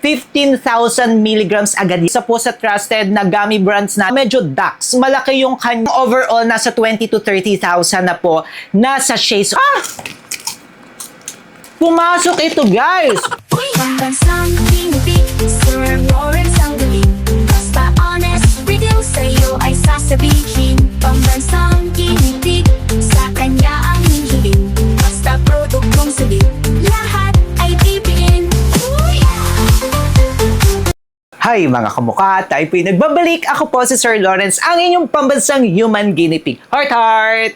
15,000 milligrams agad. Isa po sa trusted na gummy brands na medyo DAX. Malaki yung kanyang overall, nasa 20 to 30,000 na po na sachets. Pumasok ito, guys! Pambansang tinipid, Sir Lawrence ang galing. Basta honest, review sa'yo ay sasabihin. Pambansang tinipid, sa kanya ang hihiling. Basta produktong sabi, lahat ay pipiliin. Hi mga kamukha, tayo po'y nagbabalik. Ako po si Sir Lawrence, ang inyong pambansang human guinea pig. Heart, heart!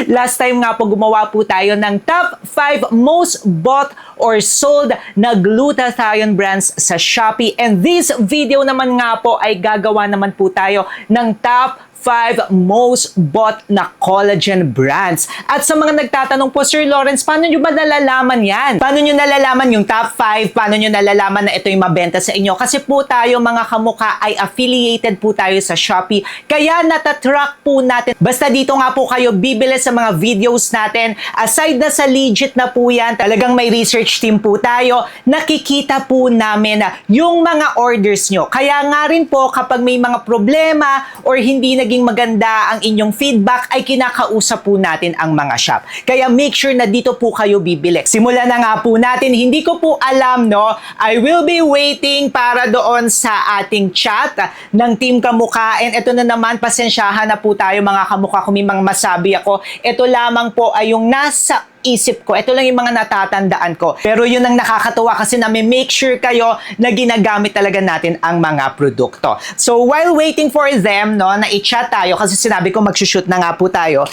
Last time nga po gumawa po tayo ng top 5 most bought or sold na glutathione brands sa Shopee. And this video naman nga po ay gagawa naman po tayo ng top 5 most bought na collagen brands. At sa mga nagtatanong po, Sir Lawrence, paano nyo ba nalalaman yan? Paano nyo nalalaman yung top 5? Paano nyo nalalaman na ito yung mabenta sa inyo? Kasi po tayo mga kamukha ay affiliated po tayo sa Shopee. Kaya natatrack po natin. Basta dito nga po kayo bibili sa mga videos natin. Aside na sa legit na po yan, talagang may research team po tayo. Nakikita po namin na yung mga orders nyo. Kaya nga rin po kapag may mga problema or hindi naging maganda ang inyong feedback, ay kinakausap po natin ang mga shop. Kaya make sure na dito po kayo bibili. Simulan na nga po natin. Hindi ko po alam, no? I will be waiting para doon sa ating chat ng Team Kamukha. And ito na naman, pasensyahan na po tayo mga kamukha kung may mga masabi ako. Ito lamang po ay yung nasa isip ko. Ito lang yung mga natatandaan ko. Pero yun ang nakakatuwa kasi na may make sure kayo na ginagamit talaga natin ang mga produkto. So while waiting for them, no, na i-chat tayo kasi sinabi ko mag-shoot na nga po tayo.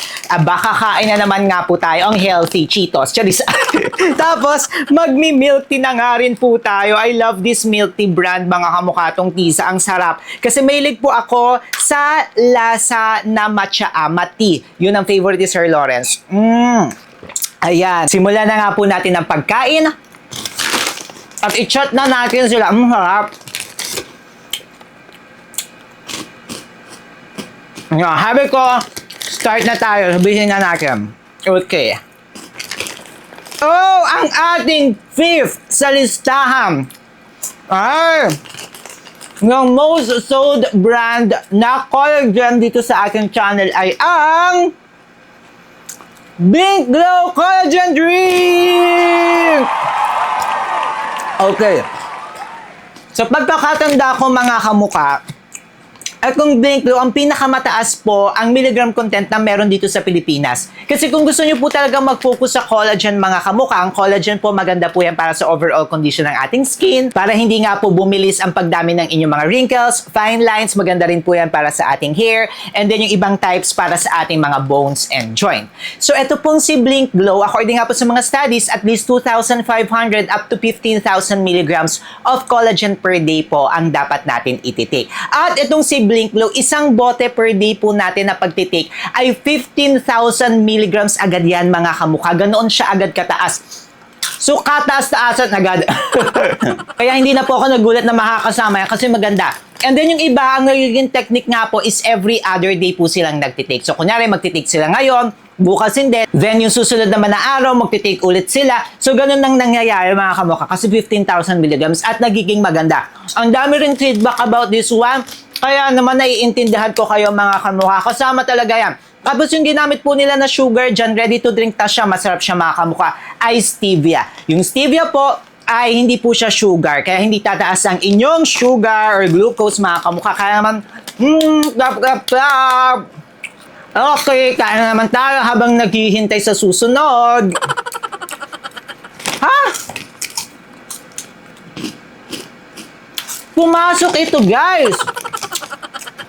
Baka kain na naman nga po tayo ang healthy Cheetos. Charis. Tapos magmi-milk tea na nga rin po tayo. I love this milk tea brand mga kamukhatong tisa. Ang sarap. Kasi mahilig po ako sa lasa na matcha tea. Yun ang favorite ni Sir Lawrence. Ayan, simulan na nga po natin ang pagkain. At i-chat na natin sila. Harap. Habi ko, start na tayo. Sabihin na natin. Okay. Oh, ang ating fifth sa listahan ay yung most sold brand na collagen dito sa ating channel ay ang Blink Glow Collagen Drink! Okay. Sa pagkakatanda ko mga kamukha, itong Blink Glow, ang pinakamataas po ang milligram content na meron dito sa Pilipinas. Kasi kung gusto nyo po talagang mag-focus sa collagen mga kamukha, ang collagen po maganda po yan para sa overall condition ng ating skin, para hindi nga po bumilis ang pagdami ng inyong mga wrinkles, fine lines, maganda rin po yan para sa ating hair, and then yung ibang types para sa ating mga bones and joint. So ito pong si Blink Glow, according nga po sa mga studies, at least 2,500 up to 15,000 milligrams of collagen per day po ang dapat natin ititake. At itong si Blink Glow, isang bote per day po natin na pagtitake ay 15,000 milligrams agad yan mga kamukha. Ganoon siya agad kataas. So kataas-taasan agad. Kaya hindi na po ako nagulat na makakasama yan kasi maganda. And then yung iba, ang nagiging technique nga po is every other day po silang nagtitake. So kunyari magtitake sila ngayon, bukas hindi. Then yung susunod naman na araw, magtitake ulit sila. So ganun nang nangyayari mga kamukha kasi 15,000 milligrams at nagiging maganda. Ang dami rin feedback about this one. Kaya naman naiintindihan ko kayo mga kamukha. Kasama talaga yan. Tapos yung ginamit po nila na sugar dyan, ready to drink ta siya, masarap siya mga kamukha, ay stevia. Yung stevia po ay hindi po siya sugar. Kaya hindi tataas ang inyong sugar or glucose mga kamukha. Kaya naman, okay, kain na naman tayo habang naghihintay sa susunod. Ha? Pumasok ito, guys.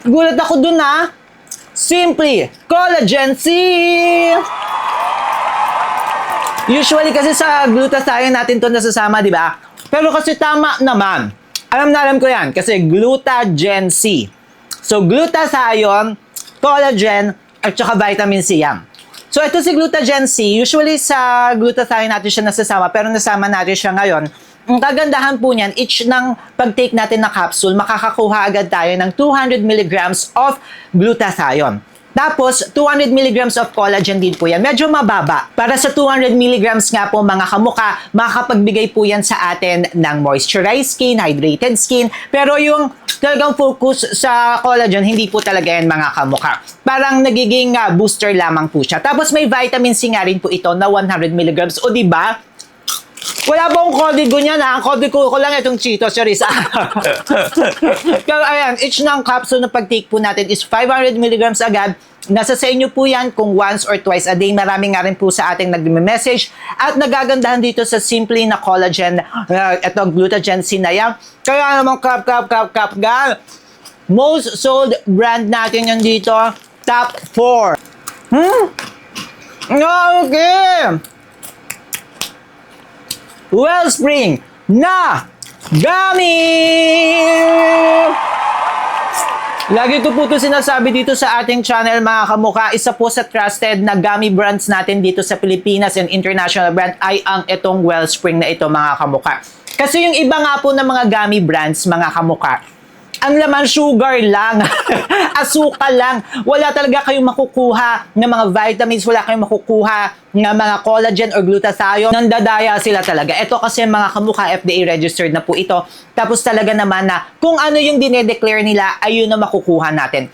Gulat ako dun, ha? Simply Collagen C! Usually kasi sa glutathione natin to nasasama, di ba? Pero kasi tama naman. Alam na alam ko yan kasi Glutagen C. So glutathione, collagen, at saka vitamin C yan. So ito si Glutagen C, usually sa glutathione natin siya nasasama, pero nasama natin siya ngayon. Ang kagandahan po niyan, each ng pag-take natin na capsule, makakakuha agad tayo ng 200 milligrams of glutathione. Tapos, 200 milligrams of collagen din po yan. Medyo mababa. Para sa 200 milligrams nga po mga kamuka, makakapagbigay po yan sa atin ng moisturized skin, hydrated skin. Pero yung talagang focus sa collagen, hindi po talaga yan mga kamuka. Parang nagiging booster lamang po siya. Tapos may vitamin C nga rin po ito na 100 milligrams. O diba? Wala pong kodigo niya na. Ang kodigo ko lang itong Cheetos, Charis. Pero ayan, each ng capsule na pag-take po natin is 500 milligrams agad. Nasa sa inyo po yan kung once or twice a day. Marami nga rin po sa ating nag-message. At nagagandahan dito sa Simply na collagen, ito Glutagen C na yan. Kaya naman kap, gal. Most sold brand natin yan dito. Top 4. Okay. Wellspring na Gummy! Lagi ko po ito sinasabi dito sa ating channel mga kamuka. Isa po sa trusted na gummy brands natin dito sa Pilipinas and international brand ay ang itong Wellspring na ito mga kamuka. Kasi yung iba nga po ng mga gummy brands mga kamuka, ang laman sugar lang, asukal lang. Wala talaga kayong makukuha ng mga vitamins, wala kayong makukuha ng mga collagen or glutathione. Nandadaya sila talaga. Ito kasi mga kamuka, FDA registered na po ito. Tapos talaga naman na kung ano yung dinedeclare nila, ayun na makukuha natin.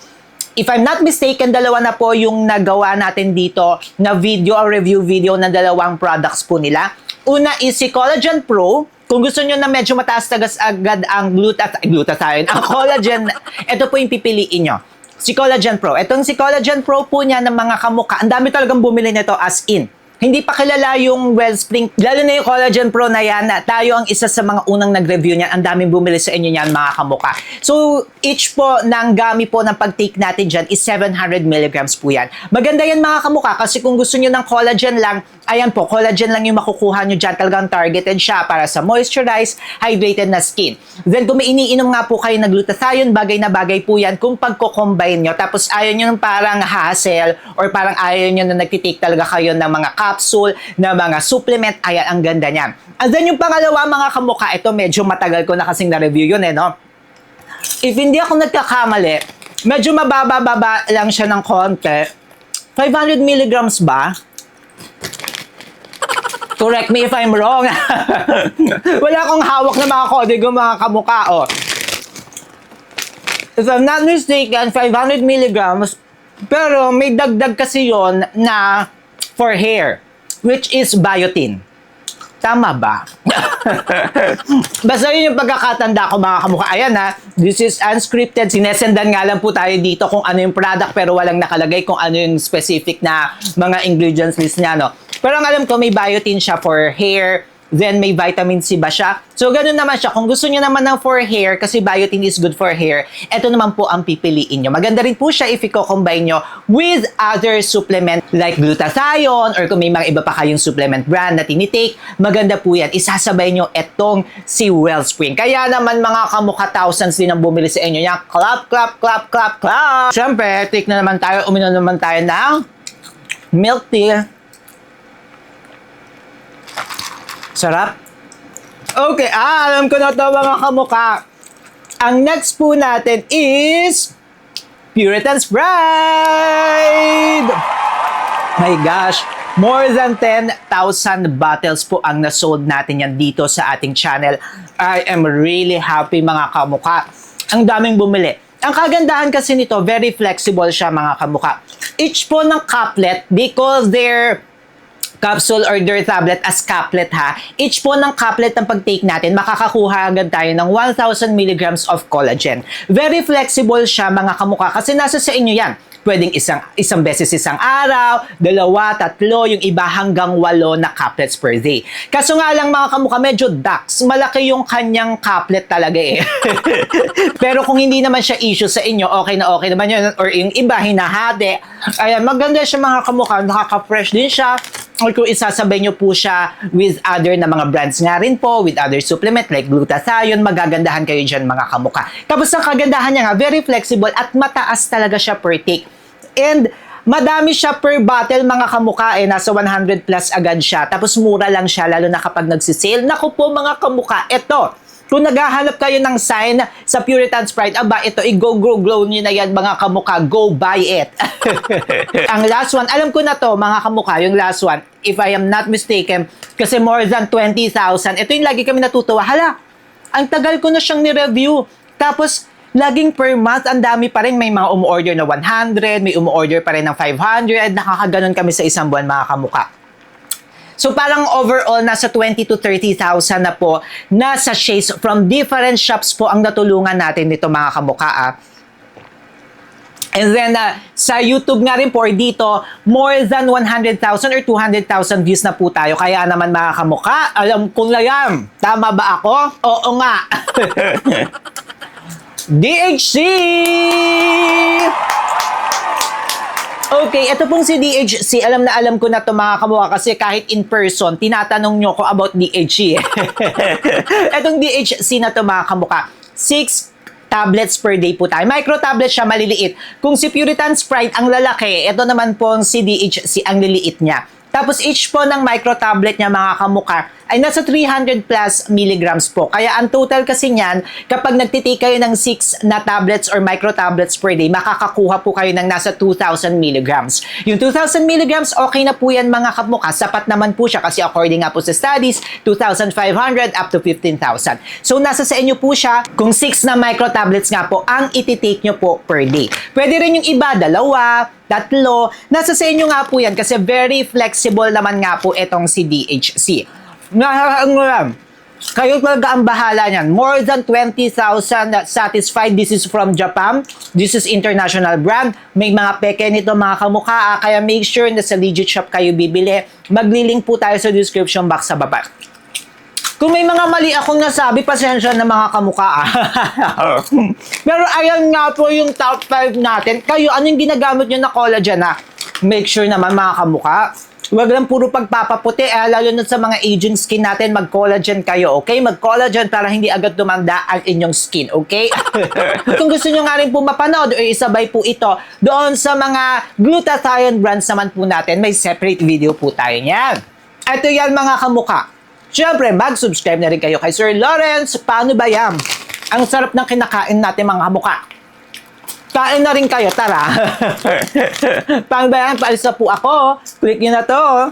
If I'm not mistaken, dalawa na po yung nagawa natin dito na video or review video ng dalawang products po nila. Una is si Collagen Pro. Kung gusto nyo na medyo mataas tagas agad ang glutathione, ang collagen, ito po yung pipiliin nyo. Si Collagen Pro. Itong si Collagen Pro po niya ng mga kamuka, ang dami talagang bumili nito as in. Hindi pa kilala yung Wellspring, lalo na yung Collagen Pro na yan, tayo ang isa sa mga unang nag-review niyan. Ang daming bumili sa inyo niyan mga kamuka. So, each po ng gummy po ng pag-take natin dyan is 700 milligrams po yan. Maganda yan mga kamuka kasi kung gusto nyo ng collagen lang, ayan po, collagen lang yung makukuha nyo dyan. Talagang targeted siya para sa moisturized, hydrated na skin. Then, kung may iniinom nga po kayo na glutathione, bagay na bagay po yan kung pagko-combine nyo. Tapos, ayaw nyo ng parang hassle or parang ayaw nyo na nagtitake talaga kayo ng mga capsule, na mga supplement, ayan, ang ganda niyan. And then yung pangalawa mga kamuka, ito medyo matagal ko na kasing na-review yun no? If hindi ako nagkakamali, medyo mababa-baba lang siya ng konti. 500 milligrams ba? Correct me if I'm wrong. Wala akong hawak na mga kodigo mga kamuka, oh. If I'm not mistaken, 500 milligrams, pero may dagdag kasi yon na for hair, which is biotin. Tama ba? Basta yun yung pagkakatanda ko mga kamuka. Ayan this is unscripted. Sinesendan nga lang po tayo dito kung ano yung product pero walang nakalagay kung ano yung specific na mga ingredients list niya, no? Pero ang alam ko may biotin siya for hair, then may vitamin C ba siya? So, ganun naman siya. Kung gusto niyo naman ng for hair, kasi biotin is good for hair, ito naman po ang pipiliin nyo. Maganda rin po siya if i-combine nyo with other supplement like glutathione or kung may mga iba pa kayong supplement brand na tinitake, maganda po yan. Isasabay nyo etong si Wellspring. Kaya naman mga kamukha thousands din ang bumili sa inyo niya. Clap, clap, clap, clap, clap! Siyempre, take na naman tayo, uminom naman tayo ng milk tea. Sarap. Okay, alam ko na ito mga kamuka. Ang next po natin is Puritan's Pride! My gosh, more than 10,000 bottles po ang nasold natin yan dito sa ating channel. I am really happy mga kamuka. Ang daming bumili. Ang kagandahan kasi nito, very flexible siya mga kamuka. Each po ng caplet, because they're capsule or their tablet as caplet each po ng caplet ng pag-take natin, makakakuha agad tayo ng 1,000 milligrams of collagen. Very flexible siya mga kamuka kasi nasa sa inyo yan. Pwedeng isang beses isang araw, 2, 3, yung iba hanggang 8 na caplets per day. Kaso nga lang mga kamuka, medyo dax. Malaki yung kanyang caplet talaga Pero kung hindi naman siya issue sa inyo, okay naman yun. Or yung iba, hinahati. Ayan, maganda siya mga kamuka. Nakaka-fresh din siya. Or kung isasabay nyo po siya with other na mga brands nga rin po, with other supplement like glutathione, magagandahan kayo dyan mga kamuka. Tapos ang kagandahan niya nga, very flexible at mataas talaga siya per take. And madami siya per bottle mga kamuka nasa 100 plus agad siya. Tapos mura lang siya lalo na kapag nagsisale. Naku po mga kamuka, eto. Kung naghahanap kayo ng sign sa Puritan Sprite, aba, ito, i-go, grow, glow nyo na yan, mga kamukha. Go buy it. Ang last one, alam ko na to, mga kamukha, yung last one, if I am not mistaken, kasi more than 20,000. Ito yung lagi kami natutuwa. Hala, ang tagal ko na siyang ni-review. Tapos, laging per month, ang dami pa rin. May mga umu-order na 100, may umu-order pa rin ng 500. Nakakaganon kami sa isang buwan, mga kamukha. So parang overall, nasa 20 to 30,000 na po na sachets from different shops po ang natulungan natin nito, mga kamukha. And then, sa YouTube nga rin po, or dito, more than 100,000 or 200,000 views na po tayo. Kaya naman, mga kamukha, alam kong layam. Tama ba ako? Oo nga. DHC! Okay, ito pong si DHC. Alam na alam ko na ito, mga kamukha, kasi kahit in person, tinatanong nyo ko about DHC. Itong DHC na ito, mga kamukha, 6 tablets per day po tayo. Micro tablet siya, maliliit. Kung si Puritan Sprite ang lalaki, ito naman po si DHC ang liliit niya. Tapos each po ng micro tablet niya, mga kamukha, ay nasa 300 plus milligrams po. Kaya ang total kasi niyan, kapag nagtitake kayo ng 6 na tablets or micro tablets per day, makakakuha po kayo ng nasa 2,000 milligrams. Yung 2,000 milligrams, okay na po yan, mga kamukha. Sapat naman po siya kasi according nga po sa studies, 2,500 up to 15,000. So nasa sa inyo po siya kung 6 na micro tablets nga po ang ititake nyo po per day. Pwede rin yung iba, 2, 3, nasa sa inyo nga po yan kasi very flexible naman nga po itong si DHC. Kayo talaga ang bahala niyan. More than 20,000 satisfied. This is from Japan. This is international brand. May mga peke nito, mga kamukha. Kaya make sure na sa legit shop kayo bibili. Maglilink po tayo sa description box sa baba. Kung may mga mali akong nasabi, pasensya na, mga kamukha. Pero ayan nga po yung top 5 natin. Kayo, anong ginagamit nyo na collagen na? Make sure naman, mga kamukha, huwag lang puro pagpapaputi, lalo na sa mga aging skin natin, mag-collagen kayo, okay? Mag-collagen para hindi agad tumanda ang inyong skin, okay? Kung gusto nyo nga rin po mapanood o isabay po ito doon sa mga glutathione brands naman po natin, may separate video po tayo niyan. Ito yan, mga kamukha. Siyempre, mag-subscribe na rin kayo kay Sir Lawrence. Paano ba yan? Ang sarap ng kinakain natin, mga kamukha. Kain na rin kayo, tara. Paano ba yan? Paalisa po ako. Click nyo na to.